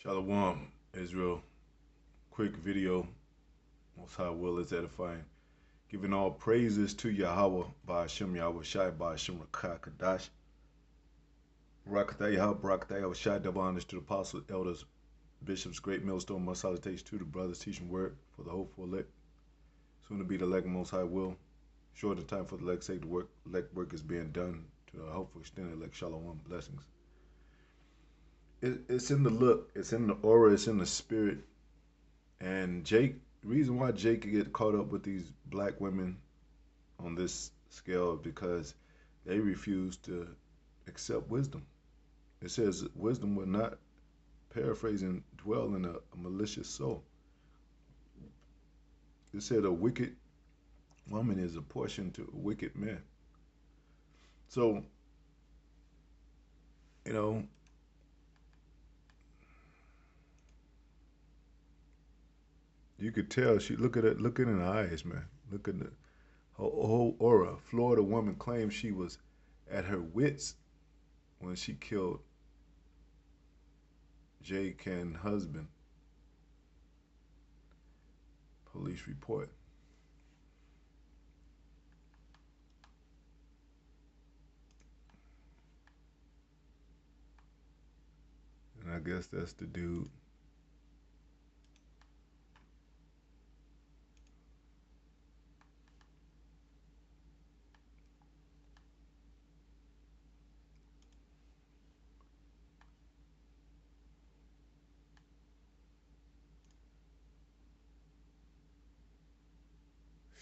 Shalom, Israel. Quick video. Most High will is edifying. Giving all praises to Yahweh by Hashem Yahweh Shai by Hashem Rakah Kadash. Rakatah Yahweh, Barakatah Yahweh Shai, double honors to the apostles, elders, bishops, great millstone, much salutations to the brothers teaching word for the hopeful elect. Soon to be the elect, Most High will. Short the time for the elect's sake, the elect work is being done to the hopeful extended elect. Shalom, blessings. It's in the look, it's in the aura, it's in the spirit. And Jake, the reason why Jake could get caught up with these black women on this scale is because they refuse to accept wisdom. It says wisdom will not, paraphrasing, dwell in a malicious soul. It said a wicked woman is a portion to a wicked man. So, you know, you could tell she look at in her eyes, man. Look at the whole aura. Florida woman claims she was at her wits when she killed Jake and husband. Police report. And I guess that's the dude.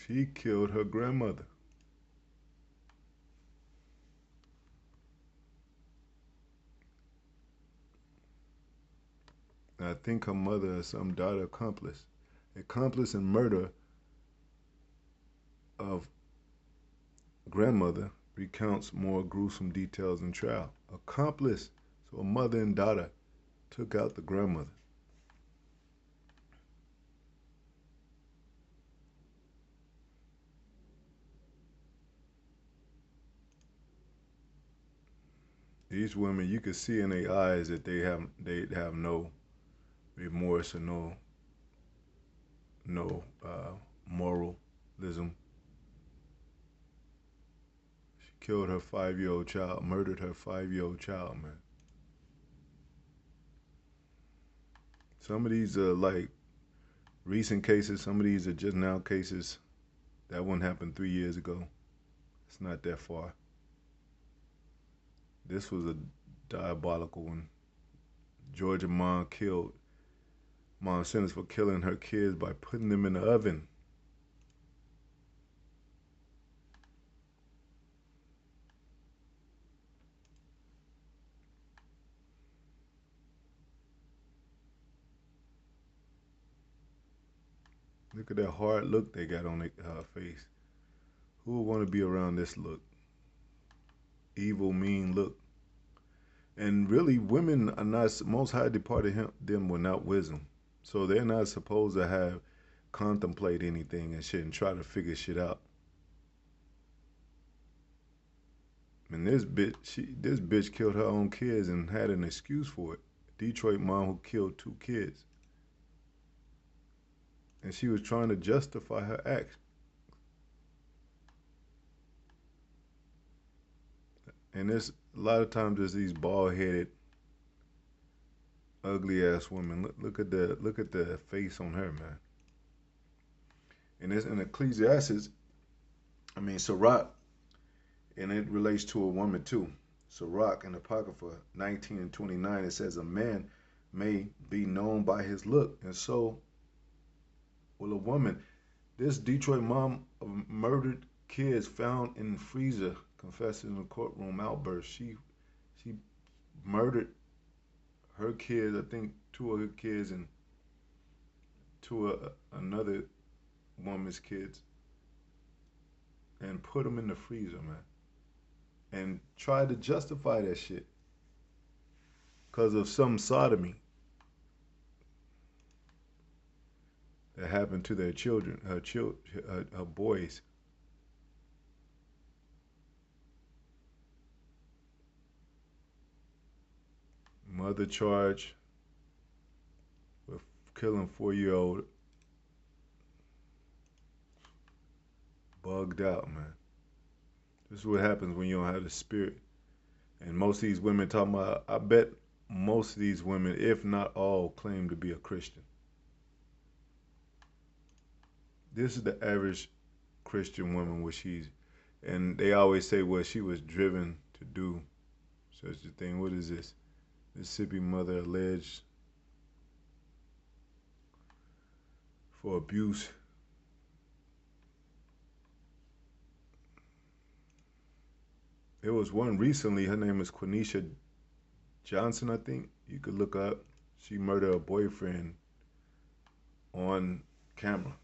She killed her grandmother. And I think her mother is some daughter accomplice. Accomplice in murder of grandmother recounts more gruesome details in trial. Accomplice, so a mother and daughter took out the grandmother. These women, you could see in their eyes that they have no remorse or no moralism. She killed her 5-year-old child, murdered her 5-year-old child, man. Some of these are like recent cases. Some of these are just now cases. That one happened 3 years ago. It's not that far. This was a diabolical one. Georgia mom sentenced for killing her kids by putting them in the oven. Look at that hard look they got on their face. Who would want to be around this look? Evil, mean look. And really, women are not, Most High departed them without wisdom. So they're not supposed to contemplate anything and shit and try to figure shit out. And this bitch killed her own kids and had an excuse for it. Detroit mom who killed 2 kids. And she was trying to justify her acts. And there's a lot of times there's these bald-headed, ugly-ass women. Look at the face on her, man. And it's in Ecclesiastes, Sirach, and it relates to a woman too. Sirach in Apocrypha 19 and 29, it says, a man may be known by his look, and so will a woman. This Detroit mom of murdered kids found in the freezer, confessed in a courtroom outburst. She murdered her kids, I think 2 of her kids and 2 of another woman's kids, and put them in the freezer, man. And tried to justify that shit because of some sodomy that happened to their children, her boys. Mother charged killing 4-year-old, bugged out, man. This is what happens when you don't have the spirit. And most of these women talking about, I bet most of these women, if not all, claim to be a Christian. This is the average Christian woman, what she's, and they always say, well, she was driven to do such a thing. What is this? Mississippi mother alleged for abuse. There was one recently. Her name is Quenisha Johnson, I think. You could look up. She murdered her boyfriend on camera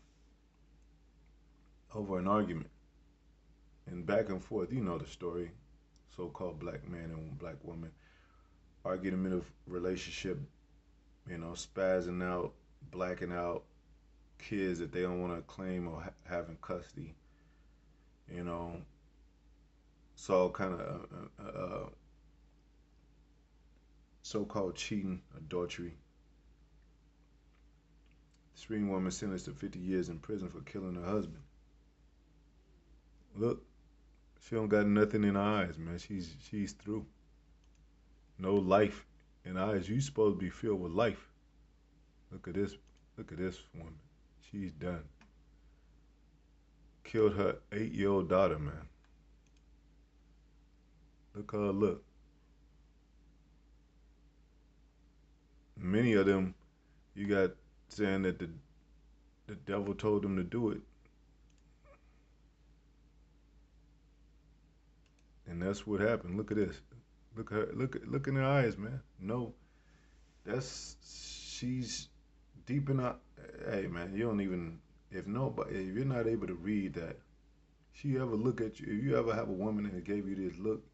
over an argument. And back and forth, you know the story. So-called black man and black woman arguing in a relationship, spazzing out, blacking out, kids that they don't want to claim or have in custody. You know, it's all kind of so-called cheating, adultery. Syrian woman sentenced to 50 years in prison for killing her husband. Look, she don't got nothing in her eyes, man. She's through. No life in her eyes. You supposed to be filled with life. Look at this. Look at this woman. She's done. Killed her 8-year-old daughter, man. Look how her look. Many of them, you got saying that the devil told them to do it. And that's what happened. Look at this. Look at her. Look in her eyes, man. No, she's deep in her. Hey, man, you don't even if you're not able to read that, she ever look at you. If you ever have a woman and gave you this look,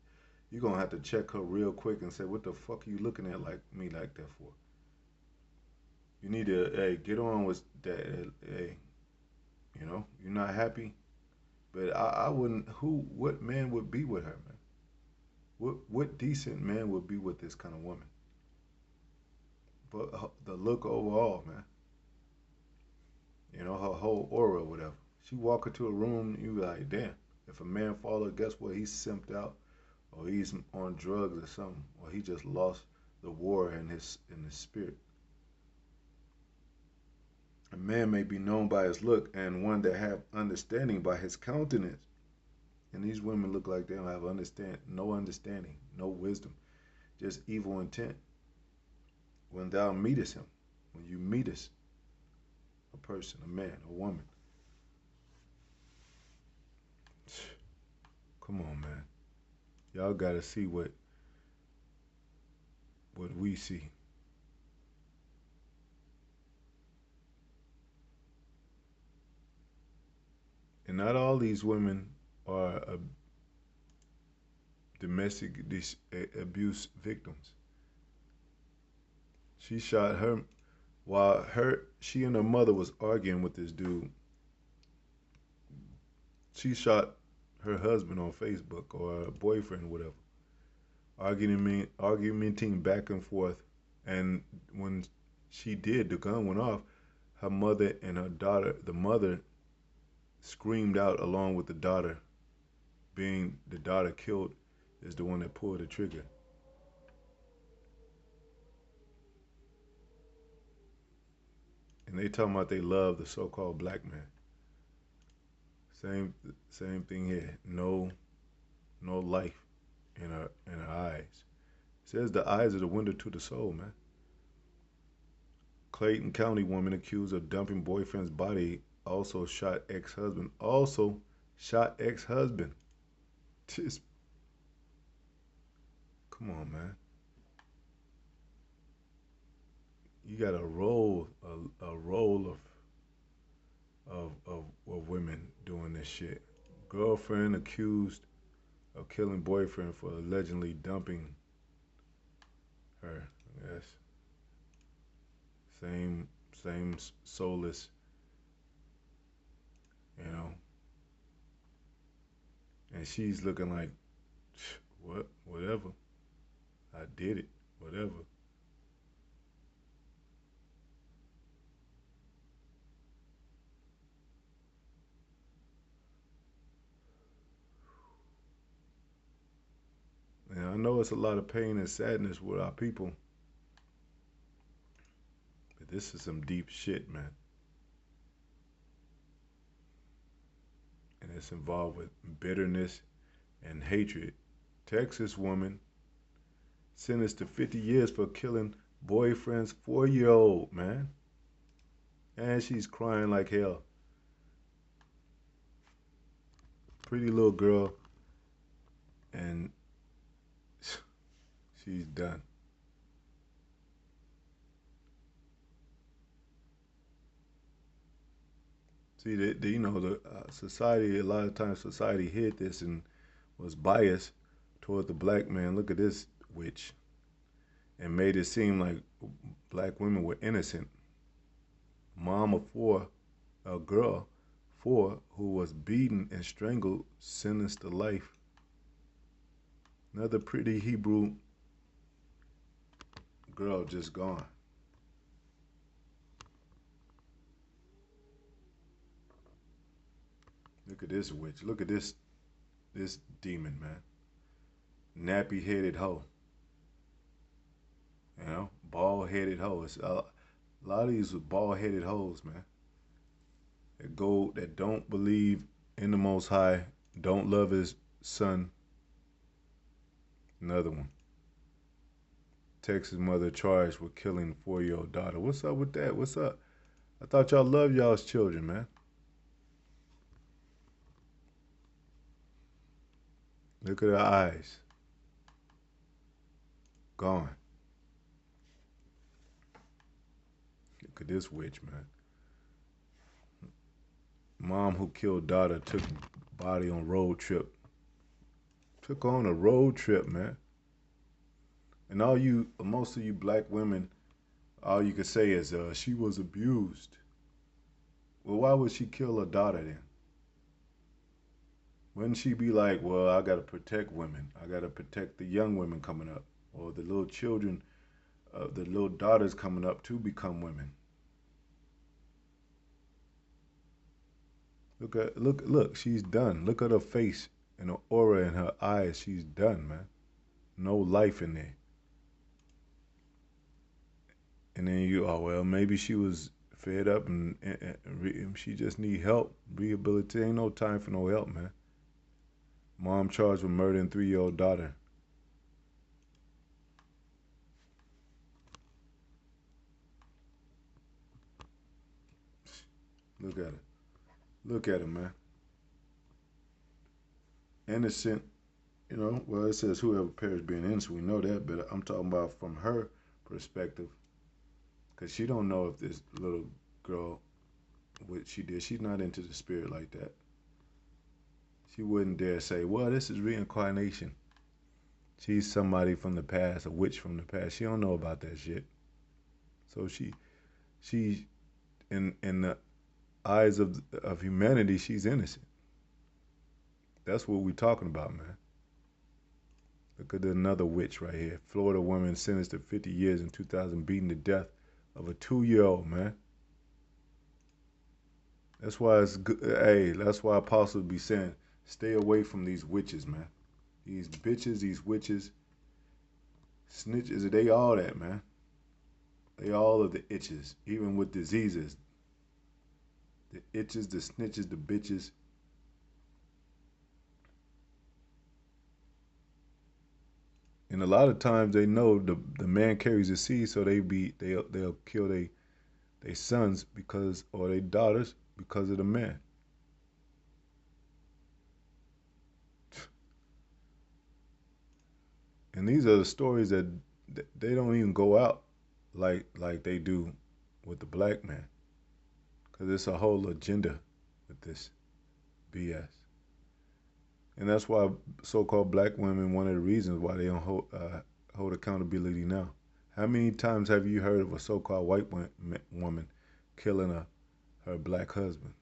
you're gonna have to check her real quick and say, "What the fuck are you looking at like me like that for?" You need to get on with that. Hey, you're not happy, but I wouldn't. What man would be with her, man? What decent man would be with this kind of woman? But the look overall, man. Her whole aura, or whatever. She walk into a room, you be like, damn. If a man follow, guess what? He's simped out, or he's on drugs or something, or he just lost the war in his spirit. A man may be known by his look, and one that have understanding by his countenance. And these women look like they don't have no understanding, no wisdom, just evil intent. When thou meetest him, when you meetest a person, a man, a woman. Come on, man. Y'all gotta see what we see. And not all these women are domestic abuse victims. She shot her while she and her mother was arguing with this dude. She shot her husband on Facebook or her boyfriend, whatever. Argumenting back and forth, and when she did, the gun went off. Her mother and her daughter, the mother screamed out along with the daughter, being the daughter killed is the one that pulled the trigger. And they talking about they love the so-called black man. Same thing here. No life in her eyes. It says the eyes are the window to the soul, man. Clayton County woman accused of dumping boyfriend's body also shot ex-husband. Just come on, man. You got a roll of women doing this shit. Girlfriend accused of killing boyfriend for allegedly dumping her. Yes. Same soulless, And she's looking like, whatever. I did it, whatever. it's a lot of pain and sadness with our people, but this is some deep shit, man. And it's involved with bitterness and hatred. Texas woman sentenced to 50 years for killing boyfriend's 4-year old, man. And she's crying like hell. Pretty little girl, and she's done. See, the society, a lot of times society hid this and was biased toward the black man. Look at this witch, and made it seem like black women were innocent. Mom of four, a girl, four, who was beaten and strangled, sentenced to life. Another pretty Hebrew girl just gone. Look at this witch. Look at this demon, man. Nappy headed hoe. You know, bald headed hoe. It's a lot of these bald headed hoes, man. That don't believe in the Most High, don't love His Son. Another one. Texas mother charged with killing 4-year-old daughter. What's up with that? What's up? I thought y'all loved y'all's children, man. Look at her eyes. Gone. Look at this witch, man. Mom who killed daughter took body on road trip. Took on a road trip, man. And most of you black women, all you can say is, she was abused. Well, why would she kill her daughter then? Wouldn't she be like, well, I gotta protect women. I gotta protect the young women coming up, or the little children, the little daughters coming up to become women. Look, she's done. Look at her face and her aura in her eyes. She's done, man. No life in there. And then oh well, maybe she was fed up and she just need help. Rehabilitate. Ain't no time for no help, man. Mom charged with murdering 3-year-old daughter. Look at her. Look at her, man. Innocent, well, it says whoever perished being innocent. We know that, but I'm talking about from her perspective, because she don't know if this little girl, what she did, she's not into the spirit like that. She wouldn't dare say, well, this is reincarnation. She's somebody from the past, a witch from the past. She don't know about that shit. So she in the eyes of humanity, she's innocent. That's what we're talking about, man. Look at another witch right here. Florida woman sentenced to 50 years in 2000, beating to death of a 2-year-old, man. That's why it's good. Hey, that's why apostles be saying, stay away from these witches, man. These bitches, these witches, snitches, they all that, man. They all of the itches, even with diseases. The itches, the snitches, the bitches. And a lot of times they know the man carries the seed, so they'll kill they sons because or their daughters because of the man. And these are the stories that they don't even go out like they do with the black man, because it's a whole agenda with this BS. And that's why so-called black women, one of the reasons why they don't hold accountability now. How many times have you heard of a so-called white woman killing her black husband?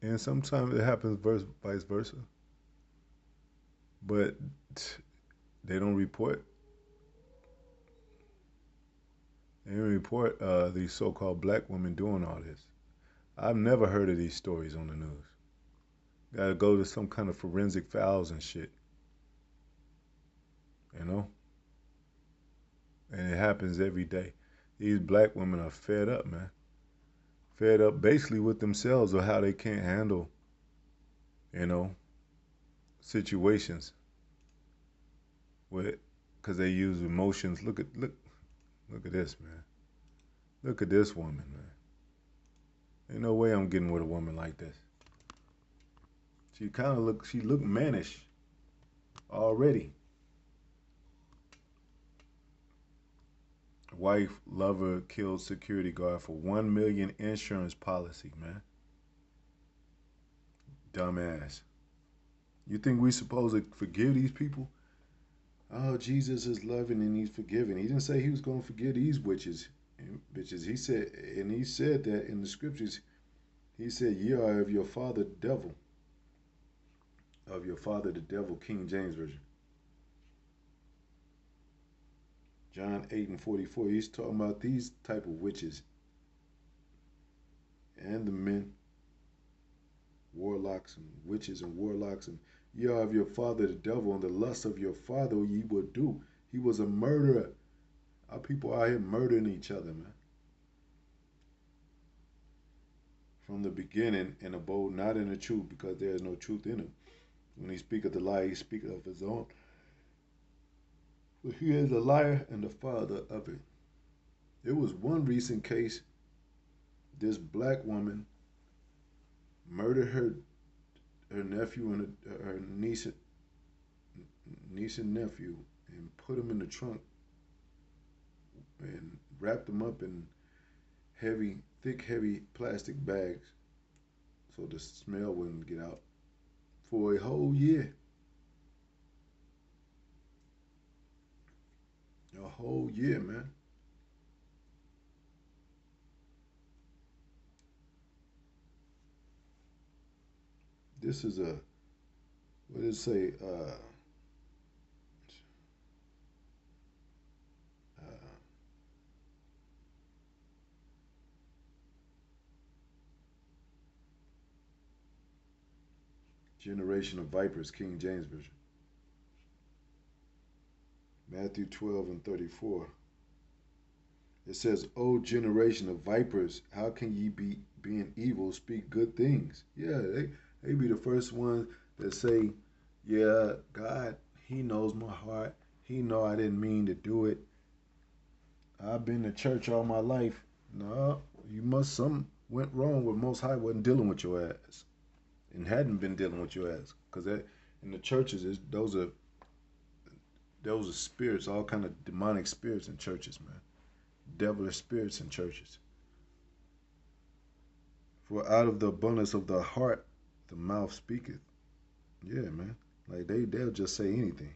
And sometimes it happens vice versa. But they don't report. They don't report these so-called black women doing all this. I've never heard of these stories on the news. Got to go to some kind of forensic files and shit, you know. And it happens every day. These black women are fed up, man. Fed up basically with themselves or how they can't handle, you know, situations with because they use emotions. Look at this, man. Look at this woman, man. Ain't no way I'm getting with a woman like this. She looked mannish already. Wife, lover killed security guard for 1 million insurance policy, man. Dumbass. You think we supposed to forgive these people? Oh, Jesus is loving and he's forgiving. He didn't say he was going to forgive these witches and bitches. He said that in the scriptures. He said, "Ye are of your father the devil, of your father the devil." King James version. John 8:44. He's talking about these type of witches and the men, warlocks and witches and warlocks, and ye are of your father the devil, and the lust of your father ye will do. He was a murderer. Our people out here murdering each other, man. From the beginning, and abode not in the truth, because there is no truth in him. When he speaketh the lie, he speaketh of his own. But he is a liar and the father of it. There was one recent case. This black woman murdered her nephew and her niece and nephew, and put them in the trunk and wrapped them up in thick, heavy plastic bags so the smell wouldn't get out for a whole year. A whole year, man. This is a what does it say? Uh, Generation of Vipers, King James version. Matthew 12:34. It says, "O generation of vipers, how can ye be being evil speak good things?" Yeah, they be the first ones that say, "Yeah, God, He knows my heart. He know I didn't mean to do it. I've been to church all my life." No, you must some went wrong where Most High wasn't dealing with your ass and hadn't been dealing with your ass because that in the churches those are spirits, all kind of demonic spirits in churches, man. Devilish spirits in churches. For out of the abundance of the heart, the mouth speaketh. Yeah, man. Like they'll just say anything,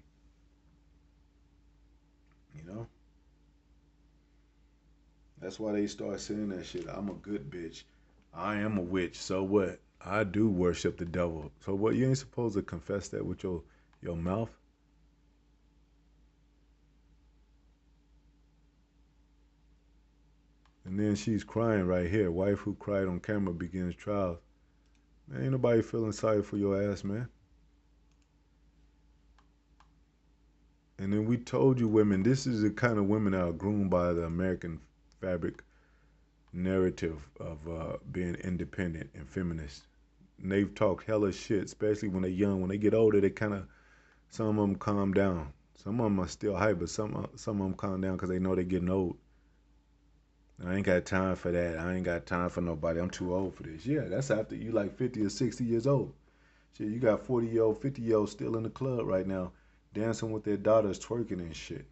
you know. That's why they start saying that shit. I'm a good bitch. I am a witch. So what? I do worship the devil. So what? You ain't supposed to confess that with your mouth. And then she's crying right here. Wife who cried on camera begins trial. Man, ain't nobody feeling sorry for your ass, man. And then we told you women, this is the kind of women that are groomed by the American fabric narrative of being independent and feminist. And they've talked hella shit, especially when they're young. When they get older, they kind of, some of them calm down. Some of them are still hype, but some of them calm down because they know they're getting old. I ain't got time for that. I ain't got time for nobody. I'm too old for this. Yeah, that's after you like 50 or 60 years old. Shit, you got 40-year-old, 50-year-old still in the club right now, dancing with their daughters, twerking and shit,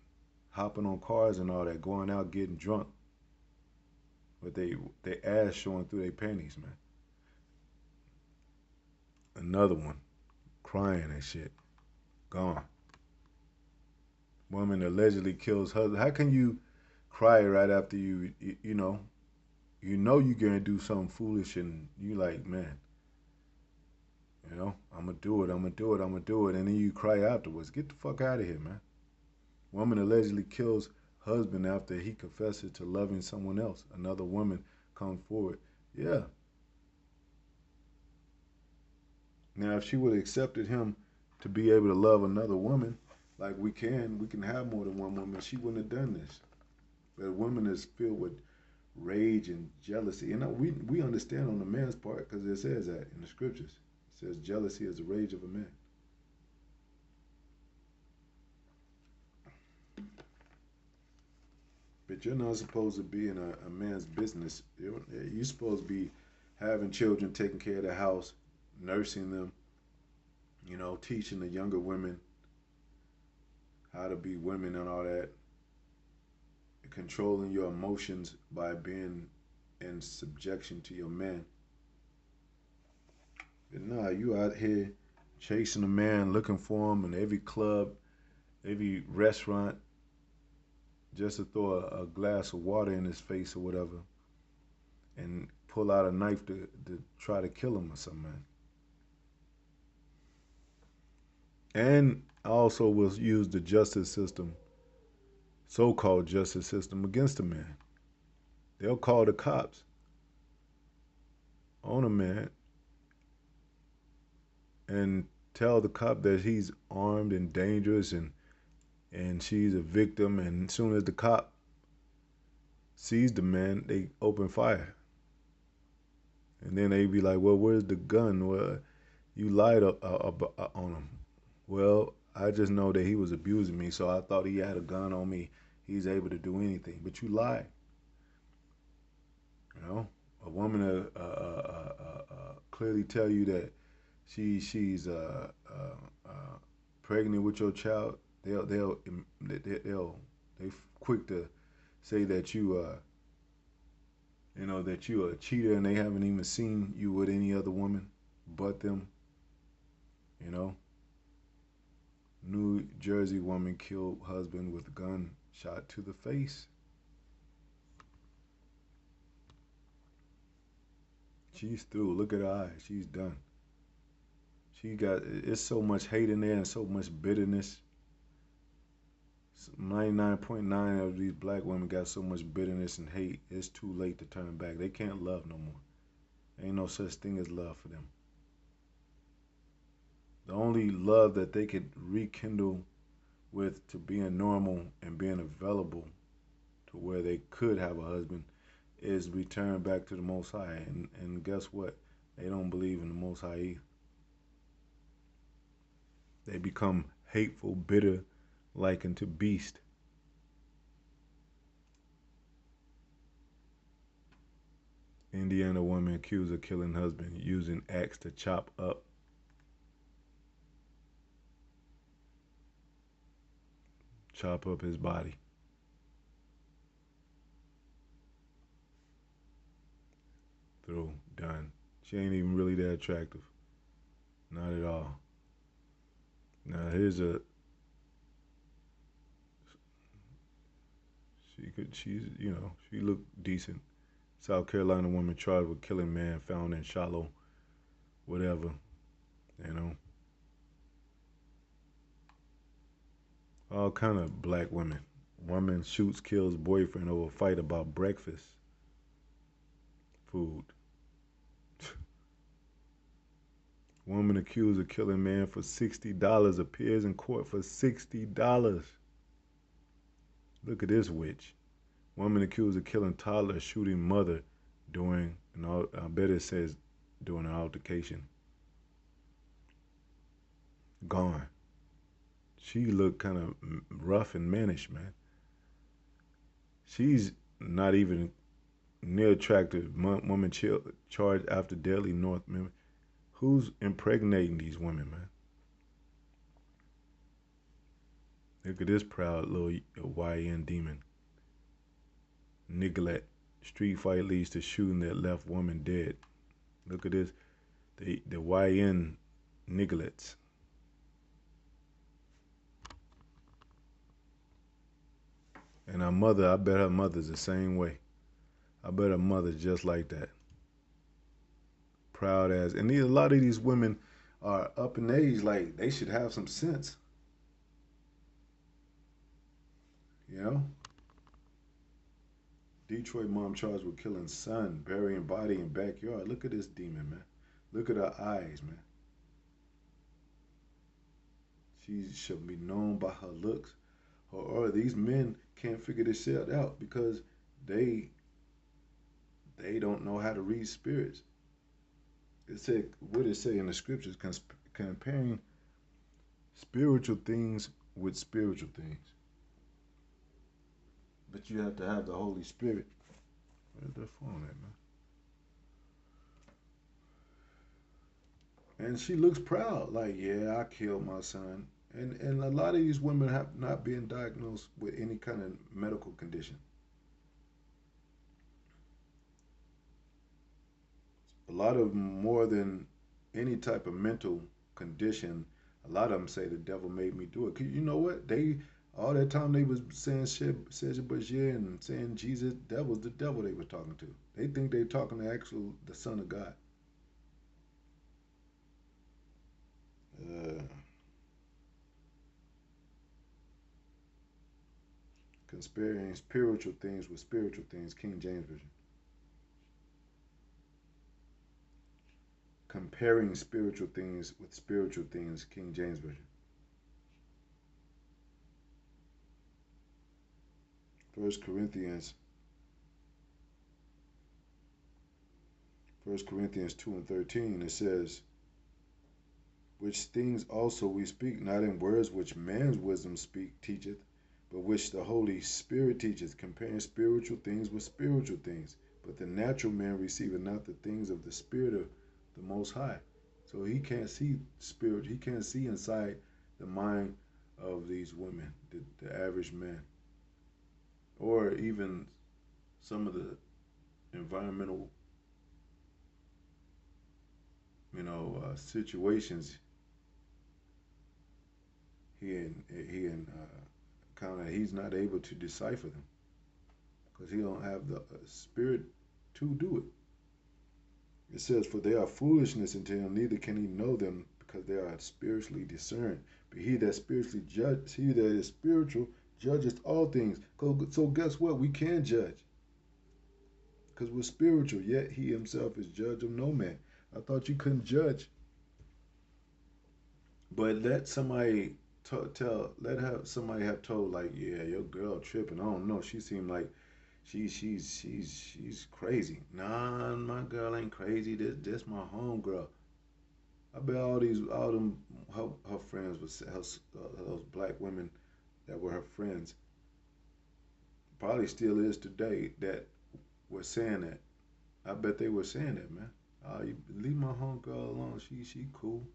hopping on cars and all that, going out getting drunk with they ass showing through their panties, man. Another one, crying and shit, gone. Woman allegedly kills husband. How can you cry right after you know you're gonna do something foolish and you like, man, You know, I'm gonna do it. I'm gonna do it. I'm gonna do it. And then you cry afterwards. Get the fuck out of here, man. Woman allegedly kills husband after he confesses to loving someone else. Another woman comes forward. Yeah. Now, if she would have accepted him to be able to love another woman, like we can have more than one woman, she wouldn't have done this. But a woman is filled with rage and jealousy. And we understand on the man's part because it says that in the scriptures. It says jealousy is the rage of a man. But you're not supposed to be in a man's business. You're supposed to be having children, taking care of the house, nursing them, you know, teaching the younger women how to be women and all that, controlling your emotions by being in subjection to your man. But nah, you out here chasing a man, looking for him in every club, every restaurant, just to throw a glass of water in his face or whatever, and pull out a knife to try to kill him or something. And also will use the justice system, so-called justice system, against the man. They'll call the cops on a man and tell the cop that he's armed and dangerous and she's a victim. And as soon as the cop sees the man, they open fire. And then they be like, well, where's the gun? Well, you lied on him. Well, I just know that he was abusing me, so I thought he had a gun on me. He's able to do anything. But you lied. You know, a woman clearly tell you that she's pregnant with your child. They quick to say that you know that you a cheater and they haven't even seen you with any other woman but them. You know, New Jersey woman killed husband with gun shot to the face. She's through. Look at her eyes. She's done. She got it's so much hate in there and so much bitterness. 99.9 of these black women got so much bitterness and hate. It's too late to turn back. They can't love no more. Ain't no such thing as love for them. The only love that they could rekindle with to being normal and being available to where they could have a husband is return back to the Most High. And guess what? They don't believe in the Most High either. They become hateful, bitter, likened to beast. Indiana woman accused of killing husband using axe to chop up his body. Through, done. She ain't even really that attractive. Not at all. Now here's a she's she looked decent. South Carolina woman charged with killing man found in shallow whatever, you know. All kind of black women. Woman shoots, kills boyfriend over fight about breakfast food. Woman accused of killing man for $60 appears in court for $60. Look at this witch. Woman accused of killing toddler, shooting mother during, I bet it says during an altercation. Gone. She looked kind of rough and mannish, man. She's not even near attractive. Woman charged after deadly North Member. Who's impregnating these women, man? Look at this proud little YN demon. Neglect. Street fight leads to shooting that left woman dead. Look at this. The YN Niglets. And her mother, I bet her mother's the same way. I bet her mother's just like that. Proud as. And a lot of these women are up in age, like they should have some sense, you know. Detroit mom charged with killing son, burying body in backyard. Look at this demon, man. Look at her eyes, man. She should be known by her looks. Or these men can't figure this shit out because they they don't know how to read spirits. It said what it say in the scriptures, comparing spiritual things with spiritual things. But you have to have the Holy Spirit. Where's that phone at, man? And she looks proud, like, yeah, I killed my son. And a lot of these women have not been diagnosed with any kind of medical condition. A lot of them more than any type of mental condition. A lot of them say the devil made me do it. 'Cause you know what? They all that time they was saying shit, Bashir and saying Jesus, that was the devil they were talking to. They think they talking to actual the Son of God. Uh, Comparing spiritual things with spiritual things, King James Version. Comparing spiritual things with spiritual things, King James Version. First Corinthians, First Corinthians 2:13, it says, which things also we speak, not in words which man's wisdom speak teacheth, but which the Holy Spirit teacheth, comparing spiritual things with spiritual things. But the natural man receiveth not the things of the Spirit of the Most High. So he can't see spirit. He can't see inside the mind of these women, the average man, or even some of the environmental, situations he in kind of he's not able to decipher them because he don't have the spirit to do it. It says, "For they are foolishness unto him; neither can he know them, because they are spiritually discerned. But he that is spiritual, judgeth all things." So guess what? We can judge because we're spiritual. Yet he himself is judge of no man. I thought you couldn't judge, but let somebody have told like, yeah, your girl tripping. I don't know. She seemed like she's crazy. Nah, my girl ain't crazy. This my home girl. I bet all them her friends was those black women that were her friends probably still is today that were saying that. I bet they were saying that, man. You leave my home girl alone. She cool.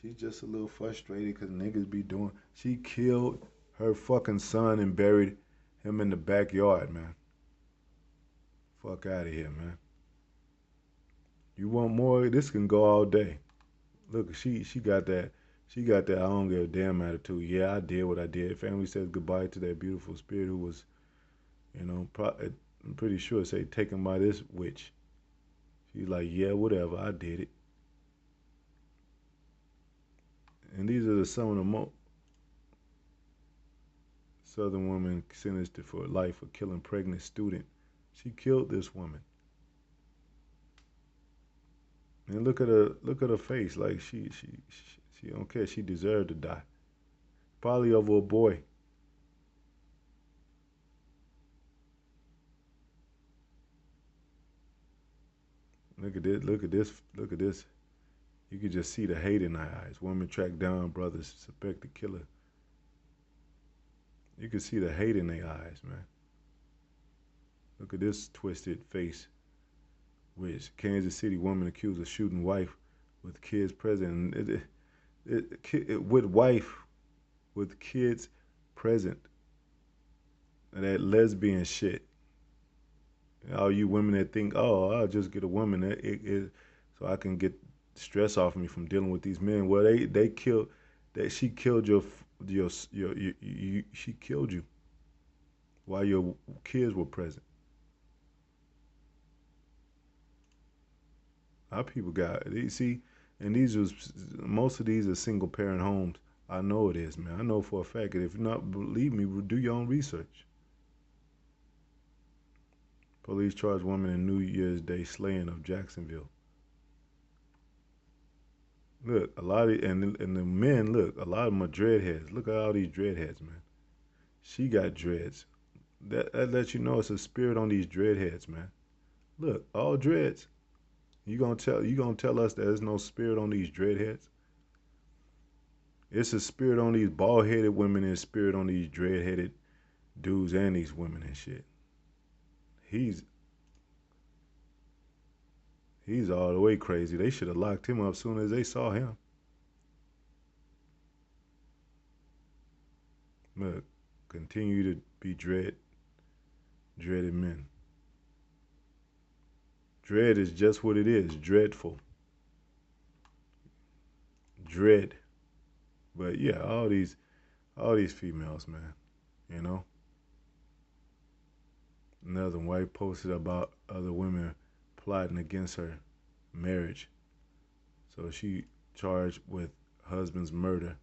She's just a little frustrated because niggas be doing. She killed her fucking son and buried him in the backyard, man. Fuck out of here, man. You want more? This can go all day. Look, she got that. She got that. I don't give a damn attitude. Yeah, I did what I did. Family says goodbye to that beautiful spirit who was, I'm pretty sure say taken by this witch. She's like, yeah, whatever. I did it. And these are some of the Southern woman sentenced for life for killing pregnant student. She killed this woman. And look at her face. Like she don't care. She deserved to die. Probably over a boy. Look at this. Look at this. Look at this. You could just see the hate in her eyes. Woman tracked down brothers suspected killer. You can see the hate in their eyes, man. Look at this twisted face. Which Kansas City woman accused of shooting wife with kids present. With wife with kids present. That lesbian shit. All you women that think, oh, I'll just get a woman so I can get stress off me from dealing with these men. Well, they killed that she killed she killed you while your kids were present. Our people got you see And most of these are single parent homes. I know it is, man. I know for a fact. And if you not believe me, do your own research. Police charge woman in New Year's Day slaying of Jacksonville. Look, a lot of and the men, look, a lot of them are dreadheads. Look at all these dreadheads, man. She got dreads. That lets you know it's a spirit on these dreadheads, man. Look, all dreads. You gonna tell us there's no spirit on these dreadheads? It's a spirit on these bald headed women and a spirit on these dread headed dudes and these women and shit. He's he's all the way crazy. They should have locked him up as soon as they saw him. Look, continue to be dreaded men. Dread is just what it is, dreadful, dread. But yeah, all these females, man. You know, another white posted about other women plotting against her marriage. So she charged with husband's murder